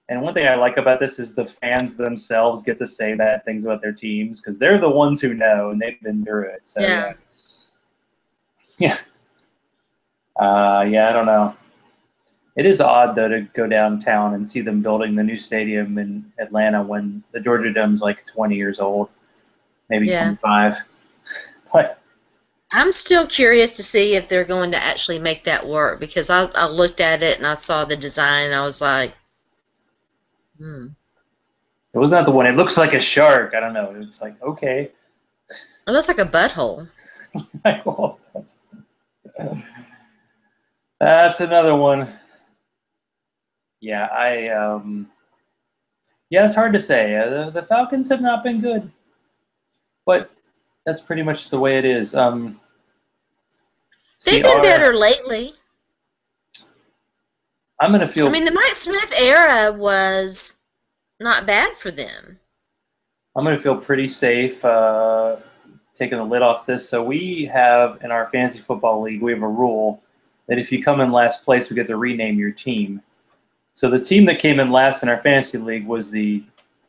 And one thing I like about this is the fans themselves get to say bad things about their teams because they're the ones who know, and they've been through it. So, yeah. I don't know. It is odd, though, to go downtown and see them building the new stadium in Atlanta when the Georgia Dome's like 20 years old, maybe 25. But I'm still curious to see if they're going to actually make that work because I looked at it and I saw the design and I was like, It was not the one. It looks like a shark. I don't know. It's like, okay. It looks like a butthole. Well, that's another one. Yeah, it's hard to say. The Falcons have not been good. But that's pretty much the way it is. They've been better lately. I'm going to feel... I mean, the Mike Smith era was not bad for them. I'm going to feel pretty safe taking the lid off this. So we have, in our fantasy football league, we have a rule that if you come in last place, we get to rename your team. So the team that came in last in our fantasy league was the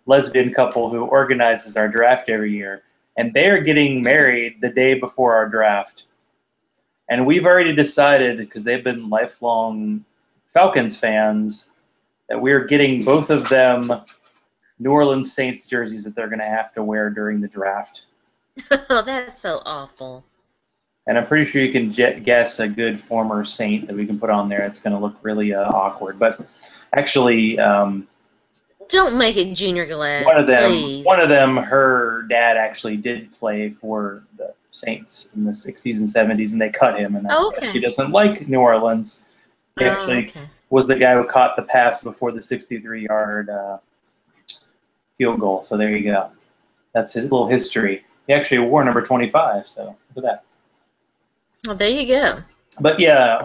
lesbian couple who organizes our draft every year. And they're getting married the day before our draft. And we've already decided, because they've been lifelong Falcons fans, that we're getting both of them New Orleans Saints jerseys that they're going to have to wear during the draft. Oh, that's so awful. And I'm pretty sure you can guess a good former Saint that we can put on there. It's going to look really awkward. But actually, don't make it Junior Galette. One of them, her dad actually did play for the Saints in the 60s and 70s, and they cut him, and that's why she doesn't like New Orleans. He actually was the guy who caught the pass before the 63-yard field goal. So there you go. That's his little history. He actually wore number 25, so look at that. Well, there you go. But yeah,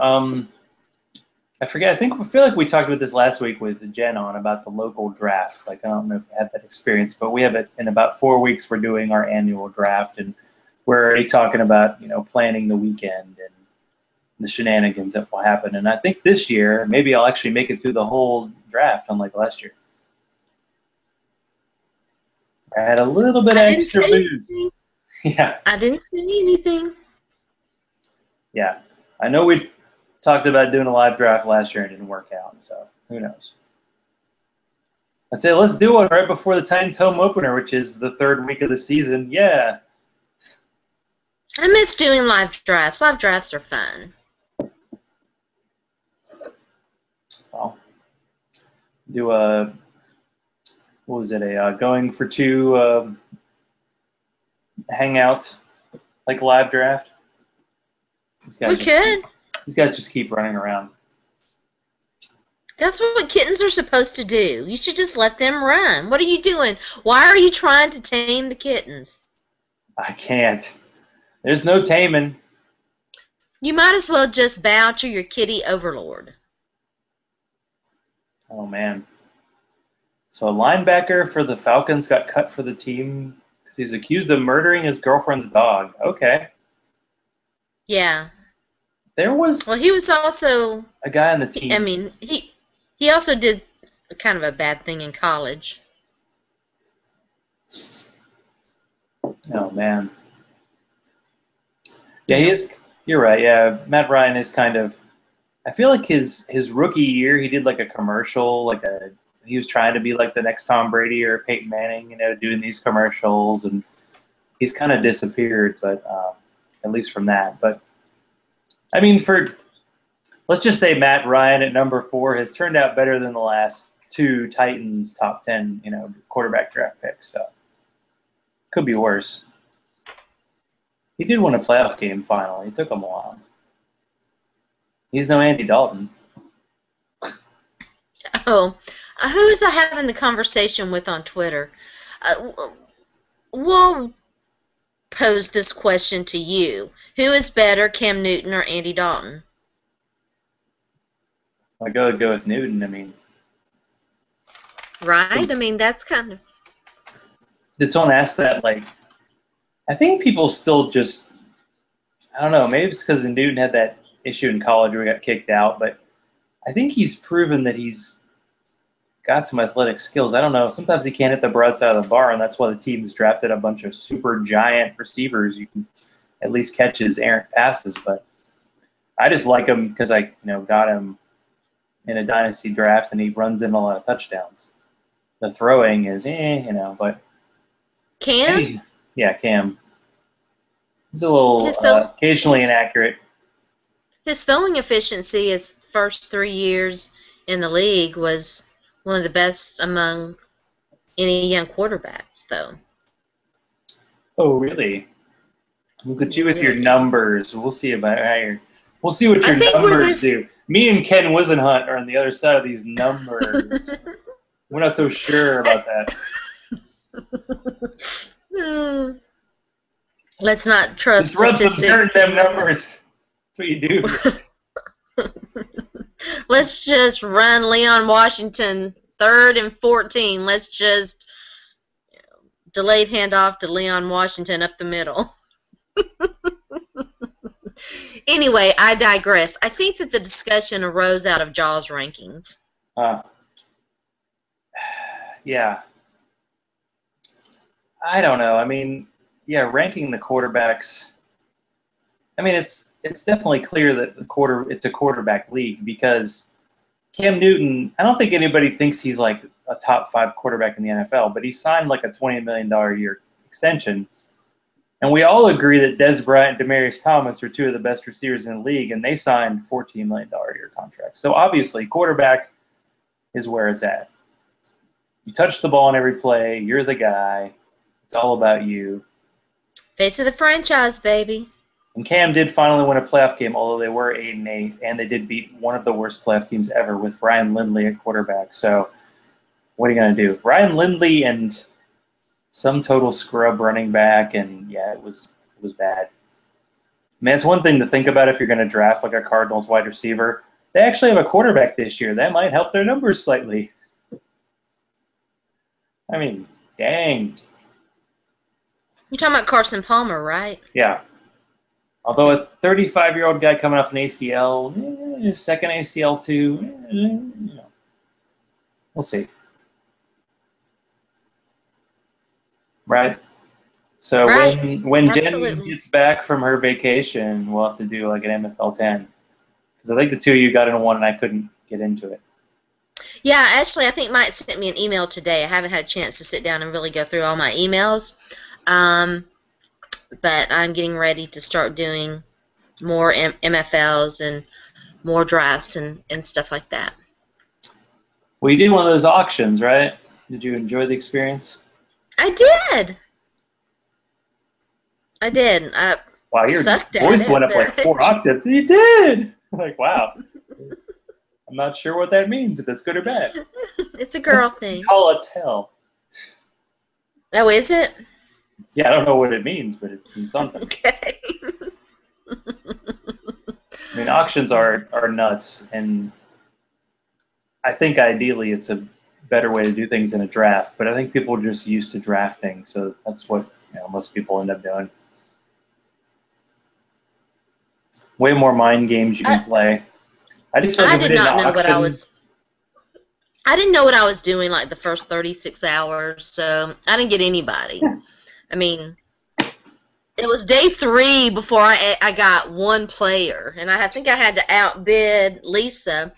I forget. I feel like we talked about this last week with Jen on about the local draft. Like, I don't know if you had that experience, but we have it in about 4 weeks. We're doing our annual draft, and we're already talking about, planning the weekend and the shenanigans that will happen. And I think this year, maybe I'll actually make it through the whole draft, unlike last year. I had a little bit of extra booze. Yeah. I didn't say anything. Yeah. I know we talked about doing a live draft last year and it didn't work out, so who knows. I'd say let's do it right before the Titans home opener, which is the 3rd week of the season. Yeah. I miss doing live drafts. Live drafts are fun. Well, do a, what was it, a going for two hangout, like live draft? We could. These guys just keep running around. That's what kittens are supposed to do. You should just let them run. What are you doing? Why are you trying to tame the kittens? I can't. There's no taming. You might as well just bow to your kitty overlord. Oh, man. So a linebacker for the Falcons got cut for the team because he's accused of murdering his girlfriend's dog. Okay. Yeah. There was... Well, he was also... a guy on the team. I mean, he also did kind of a bad thing in college. Oh, man. Yeah, he is... You're right, yeah. Matt Ryan is kind of... I feel like his rookie year, he did like a commercial, he was trying to be like the next Tom Brady or Peyton Manning, doing these commercials, and he's kind of disappeared, but at least from that. But, I mean, let's just say Matt Ryan at number 4 has turned out better than the last 2 Titans top 10, quarterback draft picks, so could be worse. He did win a playoff game finally. It took him a while. He's no Andy Dalton. Oh, who is I having the conversation with on Twitter? We'll pose this question to you. Who is better, Cam Newton or Andy Dalton? I go with Newton, I mean. Right? I mean, that's kind of... Did someone ask that? I think people still just, I don't know, maybe it's because Newton had that issue in college where he got kicked out, but I think he's proven that he's got some athletic skills. I don't know. Sometimes he can't hit the broadside of the bar, and that's why the team's drafted a bunch of super giant receivers. You can at least catch his errant passes, but I just like him because I got him in a dynasty draft, and he runs in a lot of touchdowns. The throwing is, but Cam? hey, yeah, Cam. He's a little occasionally inaccurate. His throwing efficiency his first 3 years in the league was one of the best among any young quarterbacks, though. Oh, really? Look at you with your numbers. We'll see about it. We'll see what your numbers do. Me and Ken Wisenhunt are on the other side of these numbers. We're not so sure about that. Let's not trust Let's rub some dirt in them numbers. That's what you do. Let's just run Leon Washington 3rd and 14. Let's just delayed handoff to Leon Washington up the middle. Anyway, I digress. I think that the discussion arose out of Jaws rankings. Yeah. I don't know. I mean, yeah, ranking the quarterbacks. I mean, it's definitely clear that it's a quarterback league because Cam Newton, I don't think anybody thinks he's like a top 5 quarterback in the NFL, but he signed like a $20 million a year extension. And we all agree that Des Bryant and Demaryius Thomas are two of the best receivers in the league, and they signed $14 million a year contracts. So obviously, quarterback is where it's at. You touch the ball on every play. You're the guy. It's all about you. Face of the franchise, baby. And Cam did finally win a playoff game, although they were 8-8, and they did beat one of the worst playoff teams ever with Ryan Lindley at quarterback. So what are you going to do? Ryan Lindley and some total scrub running back, and yeah, it was bad. Man, it's one thing to think about if you're going to draft like a Cardinals wide receiver. They actually have a quarterback this year. That might help their numbers slightly. I mean, dang. You're talking about Carson Palmer, right? Yeah. Although a 35-year-old guy coming off an ACL, his second ACL too, we'll see. Right? So right. when Absolutely. Jen gets back from her vacation, we'll have to do like an MFL 10. Because I think the two of you got into one and I couldn't get into it. Yeah, actually, I think Mike sent me an email today. I haven't had a chance to sit down and really go through all my emails. But I'm getting ready to start doing more MFLs and more drafts and stuff like that. Well, you did one of those auctions, right? Did you enjoy the experience? I did. Wow, your sucked voice at it, went up like 4 octaves. You did! Like, wow. I'm not sure what that means, if it's good or bad. It's a girl thing. Call a tell. Oh, is it? Yeah, I don't know what it means, but it means something. Okay. I mean, auctions are nuts, and I think ideally it's a better way to do things than a draft, but I think people are just used to drafting, so that's what most people end up doing. Way more mind games you can play. I just feel like I did not know what I was. I didn't know what I was doing like the first 36 hours, so I didn't get anybody. I mean, it was day 3 before I got one player, and I think I had to outbid Lisa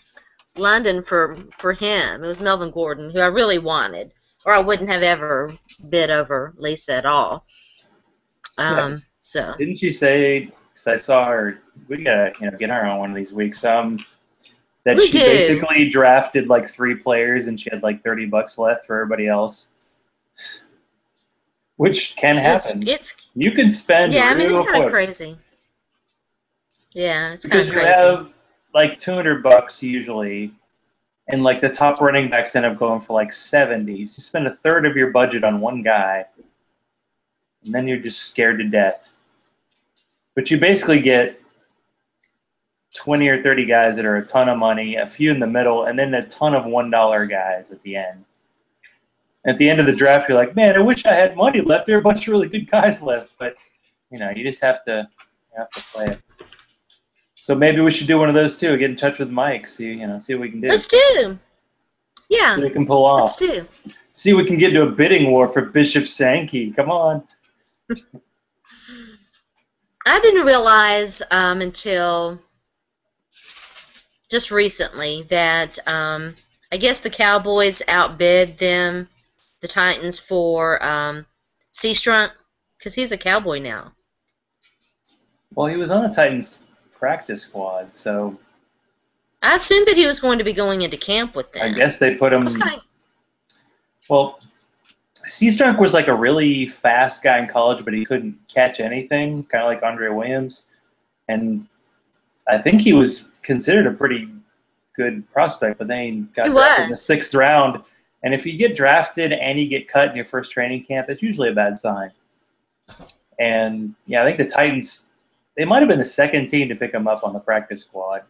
London for him. It was Melvin Gordon, who I really wanted, or I wouldn't have ever bid over Lisa at all. So didn't she say? Because I saw her. We gotta get her on one of these weeks. That she basically drafted like 3 players and she had like $30 left for everybody else, which can happen. You can spend. Yeah, I mean it's kind of crazy. Yeah, it's kind of crazy. Because you have like $200 usually, and like the top running backs end up going for like 70. So you spend a third of your budget on one guy, and then you're just scared to death. But you basically get 20 or 30 guys that are a ton of money, a few in the middle, and then a ton of $1 guys at the end. At the end of the draft, you're like, man, I wish I had money left. There are a bunch of really good guys left, but you just have to play it. So maybe we should do one of those too. Get in touch with Mike. See what we can do. Let's do. Yeah. See what we can pull off. Let's do. See if we can get into a bidding war for Bishop Sankey. Come on. I didn't realize until just recently that I guess the Cowboys outbid the Titans for Seastrunk, because he's a Cowboy now. Well, he was on the Titans practice squad, so I assumed that he was going to be going into camp with them. I guess they put him. Well, Seastrunk was like a really fast guy in college, but he couldn't catch anything, kind of like Andre Williams. And I think he was considered a pretty good prospect, but then he got drafted in the 6th round. And if you get drafted and you get cut in your first training camp, it's usually a bad sign. And, I think the Titans, they might have been the second team to pick him up on the practice squad.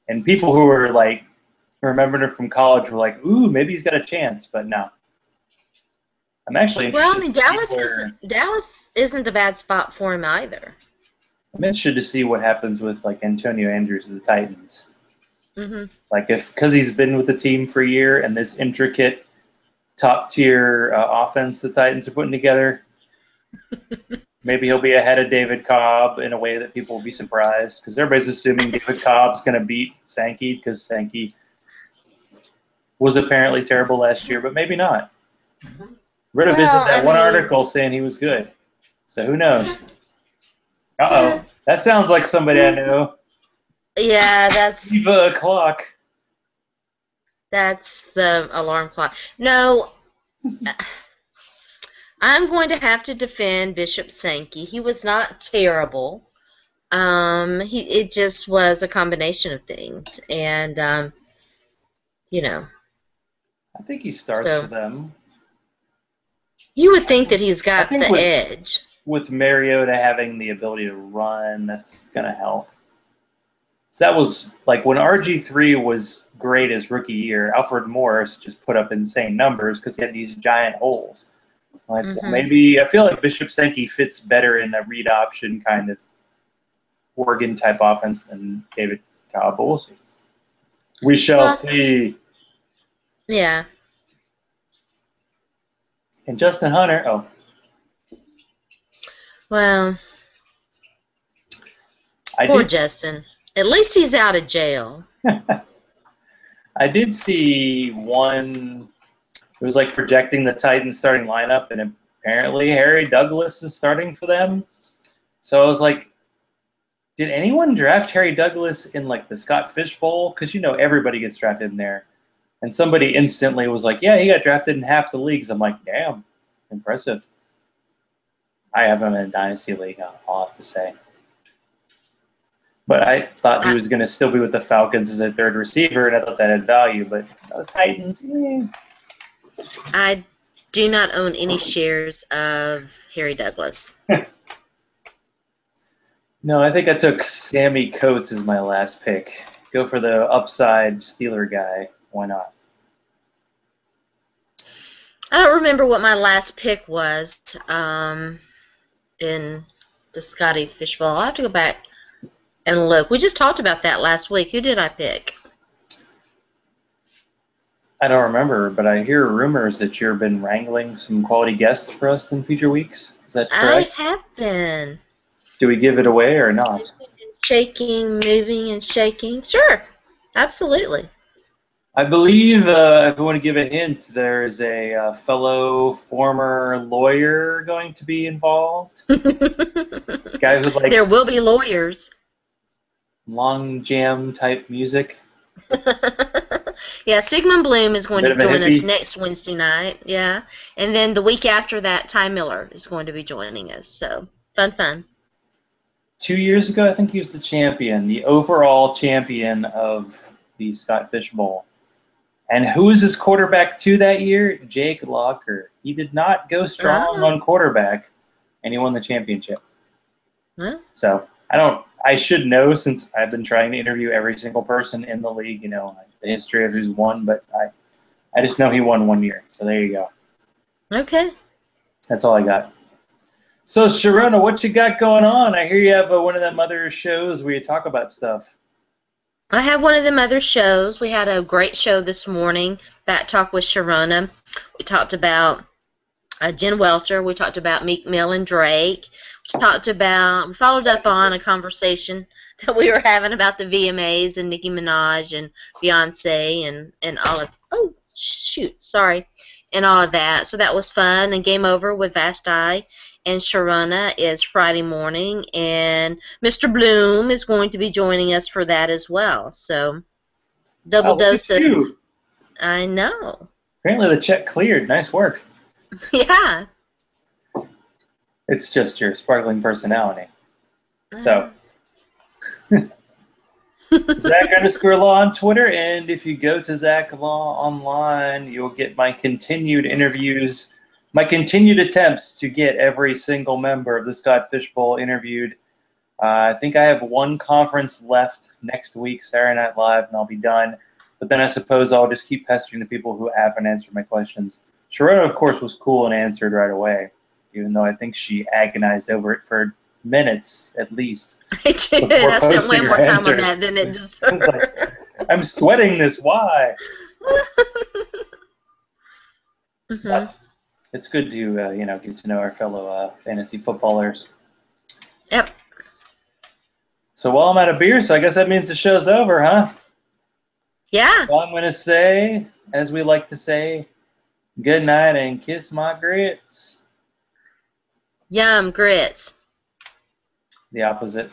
And people who were, like, remembered him from college were like, ooh, maybe he's got a chance, but no. I'm actually interested. Well, I mean, Dallas isn't a bad spot for him either. I'm interested to see what happens with like Antonio Andrews of the Titans. Mm-hmm. Like because he's been with the team for a year and this intricate top tier offense the Titans are putting together, maybe he'll be ahead of David Cobb in a way that people will be surprised, because everybody's assuming David Cobb's going to beat Sankey because Sankey was apparently terrible last year, but maybe not. Rid of that one article saying he was good. So who knows? Uh-oh. That sounds like somebody I know. Yeah, that's Eva o'clock. That's the alarm clock. No, I'm going to have to defend Bishop Sankey. He was not terrible. It just was a combination of things, and you know. I think he starts for So them. you would think that he's got the with, edge. With Mariota having the ability to run, that's gonna help. So that was like when RG3 was great his rookie year. Alfred Morris just put up insane numbers because he had these giant holes. Like maybe I feel like Bishop Sankey fits better in a read option kind of Oregon type offense than David Cobb. We'll see. We shall see. Yeah. And Justin Hunter. Oh. Well, poor Justin. At least he's out of jail. I did see one. It was like projecting the Titans starting lineup, and apparently Harry Douglas is starting for them. So I was like, did anyone draft Harry Douglas in like the Scott Fish Bowl? Because you know everybody gets drafted in there. And somebody instantly was like, yeah, he got drafted in half the leagues. I'm like, damn, impressive. I have him in a dynasty league, I'll have to say. But I thought he was going to still be with the Falcons as a third receiver, and I thought that had value. But the Titans, I do not own any shares of Harry Douglas. No, I think I took Sammy Coates as my last pick. Go for the upside Steeler guy. Why not? I don't remember what my last pick was in the Scotty Fish Bowl. I'll have to go back and look. We just talked about that last week. Who did I pick? I don't remember, but I hear rumors that you've been wrangling some quality guests for us in future weeks. Is that correct? I have been. Do we give it away or not? Shaking, moving, and shaking. Sure, absolutely. I believe, if I want to give a hint, there is a fellow former lawyer going to be involved. Guy who likes there will be lawyers. Long jam type music. Yeah, Sigmund Bloom is going to join us next Wednesday night. Yeah, and then the week after that, Ty Miller is going to be joining us. So fun. 2 years ago, I think he was the champion, the overall champion of the Scott Fish Bowl. And who was his quarterback to that year? Jake Locker. He did not go strong on quarterback, and he won the championship. So I should know since I've been trying to interview every single person in the league, the history of who's won, but I just know he won 1 year. So there you go. Okay. That's all I got. So, Sharona, what you got going on? I hear you have one of them other shows where you talk about stuff. I have one of them other shows. We had a great show this morning, Back Talk with Sharona. We talked about Jen Welter. We talked about Meek Mill and Drake. We followed up on a conversation that we were having about the VMAs and Nicki Minaj and Beyonce and all of, and all of that. So that was fun. And Game Over with Vast Eye and Sharona is Friday morning, and Mr. Bloom is going to be joining us for that as well. So double dose of you. I know. Apparently the check cleared. Nice work. Yeah. It's just your sparkling personality. So Zach_Law on Twitter, and if you go to Zach Law online, you'll get my continued interviews, my continued attempts to get every single member of the Scott Fish Bowl interviewed. I think I have one conference left next week, Saturday Night Live, and I'll be done. But then I suppose I'll just keep pestering the people who haven't answered my questions. Sharona, of course, was cool and answered right away, even though I think she agonized over it for minutes at least. I did. I spent way more time on that than it deserved. I'm sweating this. Why? But it's good to get to know our fellow fantasy footballers. Yep. So while I'm out of beer, so I guess that means the show's over, huh? Yeah. Well, I'm going to say, as we like to say, good night and kiss my grits. Yum, grits. The opposite.